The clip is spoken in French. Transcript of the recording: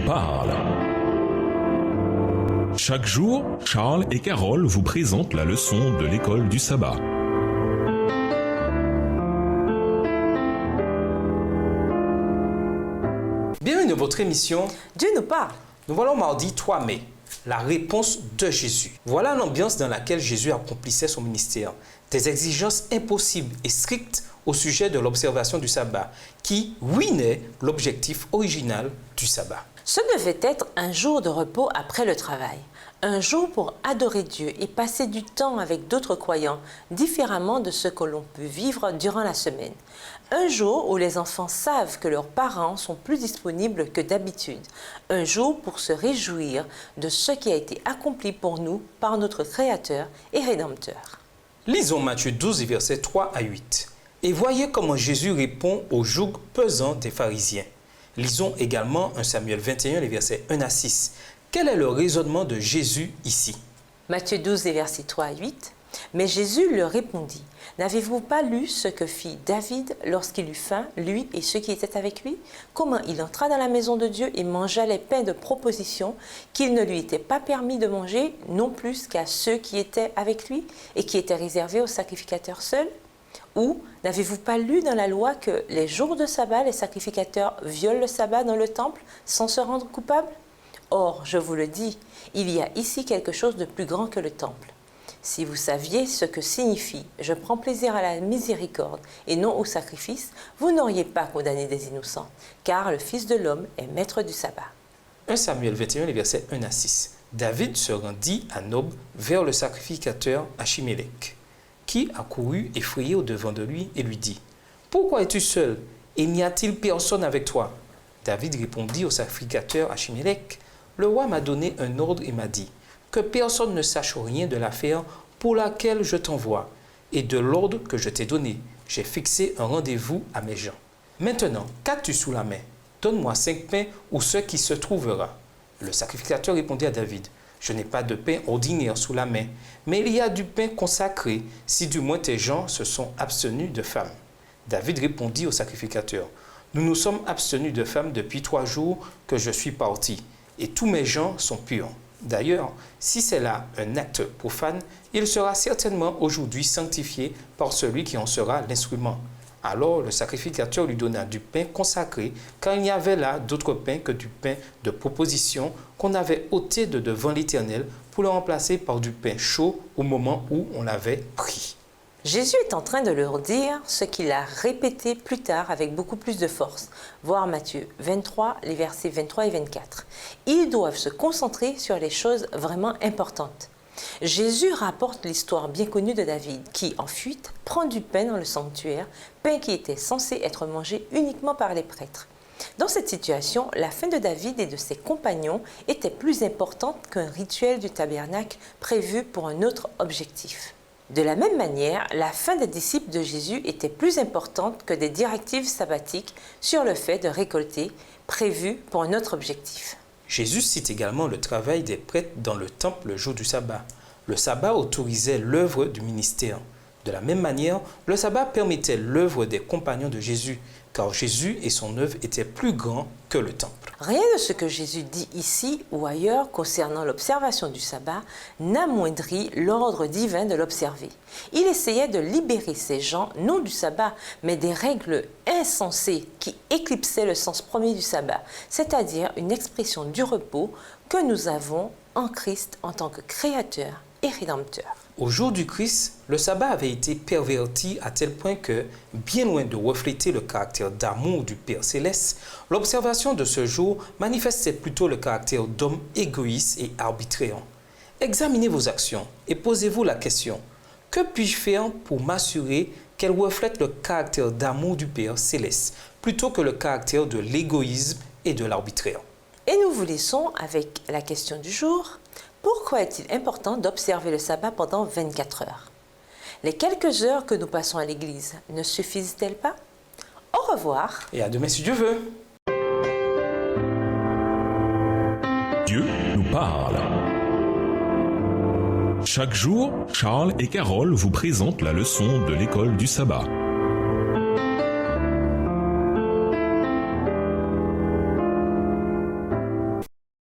parle. Chaque jour, Charles et Carole vous présentent la leçon de l'école du sabbat. Bienvenue dans votre émission Dieu nous parle. Nous voilà au mardi 3 mai, la réponse de Jésus. Voilà l'ambiance dans laquelle Jésus accomplissait son ministère. Des exigences impossibles et strictes au sujet de l'observation du sabbat, qui ruinait l'objectif original du sabbat. Ce devait être un jour de repos après le travail, un jour pour adorer Dieu et passer du temps avec d'autres croyants, différemment de ce que l'on peut vivre durant la semaine. Un jour où les enfants savent que leurs parents sont plus disponibles que d'habitude. Un jour pour se réjouir de ce qui a été accompli pour nous par notre Créateur et Rédempteur. Lisons Matthieu 12, versets 3 à 8. Et voyez comment Jésus répond au joug pesant des pharisiens. Lisons également 1 Samuel 21, les versets 1 à 6. Quel est le raisonnement de Jésus ici? Matthieu 12, versets 3 à 8. Mais Jésus leur répondit, « N'avez-vous pas lu ce que fit David lorsqu'il eut faim, lui et ceux qui étaient avec lui? Comment il entra dans la maison de Dieu et mangea les pains de proposition qu'il ne lui était pas permis de manger, non plus qu'à ceux qui étaient avec lui et qui étaient réservés aux sacrificateurs seuls? Ou n'avez-vous pas lu dans la loi que les jours de sabbat, les sacrificateurs violent le sabbat dans le temple sans se rendre coupables? Or, je vous le dis, il y a ici quelque chose de plus grand que le temple. Si vous saviez ce que signifie « je prends plaisir à la miséricorde et non au sacrifice », vous n'auriez pas condamné des innocents, car le Fils de l'homme est maître du sabbat. 1 Samuel 21, les versets 1 à 6. David se rendit à Nob vers le sacrificateur Achimélec, qui accourut effrayé au-devant de lui et lui dit « Pourquoi es-tu seul et n'y a-t-il personne avec toi ?» David répondit au sacrificateur Achimélec « Le roi m'a donné un ordre et m'a dit que personne ne sache rien de l'affaire pour laquelle je t'envoie et de l'ordre que je t'ai donné. J'ai fixé un rendez-vous à mes gens. Maintenant, qu'as-tu sous la main? Donne-moi 5 pains ou ce qui se trouvera. » Le sacrificateur répondit à David « Je n'ai pas de pain ordinaire sous la main, mais il y a du pain consacré, si du moins tes gens se sont abstenus de femmes. » David répondit au sacrificateur « Nous nous sommes abstenus de femmes depuis 3 jours que je suis parti, et tous mes gens sont purs. D'ailleurs, si c'est là un acte profane, il sera certainement aujourd'hui sanctifié par celui qui en sera l'instrument. » Alors le sacrificateur lui donna du pain consacré, car il n'y avait là d'autre pain que du pain de proposition qu'on avait ôté de devant l'Éternel pour le remplacer par du pain chaud au moment où on l'avait pris. Jésus est en train de leur dire ce qu'il a répété plus tard avec beaucoup plus de force. Voir Matthieu 23, les versets 23 et 24. Ils doivent se concentrer sur les choses vraiment importantes. Jésus rapporte l'histoire bien connue de David qui, en fuite, prend du pain dans le sanctuaire, pain qui était censé être mangé uniquement par les prêtres. Dans cette situation, la fin de David et de ses compagnons était plus importante qu'un rituel du tabernacle prévu pour un autre objectif. De la même manière, la fin des disciples de Jésus était plus importante que des directives sabbatiques sur le fait de récolter, prévues pour un autre objectif. Jésus cite également le travail des prêtres dans le temple le jour du sabbat. Le sabbat autorisait l'œuvre du ministère. De la même manière, le sabbat permettait l'œuvre des compagnons de Jésus, car Jésus et son œuvre étaient plus grands que le temple. Rien de ce que Jésus dit ici ou ailleurs concernant l'observation du sabbat n'amoindrit l'ordre divin de l'observer. Il essayait de libérer ces gens, non du sabbat, mais des règles insensées qui éclipsaient le sens premier du sabbat, c'est-à-dire une expression du repos que nous avons en Christ en tant que Créateur et Rédempteur. Au jour du Christ, le sabbat avait été perverti à tel point que, bien loin de refléter le caractère d'amour du Père Céleste, l'observation de ce jour manifestait plutôt le caractère d'homme égoïste et arbitraire. Examinez vos actions et posez-vous la question, que puis-je faire pour m'assurer qu'elles reflètent le caractère d'amour du Père Céleste, plutôt que le caractère de l'égoïsme et de l'arbitraire? Et nous vous laissons avec la question du jour. Pourquoi est-il important d'observer le sabbat pendant 24 heures? Les quelques heures que nous passons à l'église ne suffisent-elles pas? Au revoir. Et à demain si Dieu veut. Dieu nous parle. Chaque jour, Charles et Carole vous présentent la leçon de l'école du sabbat.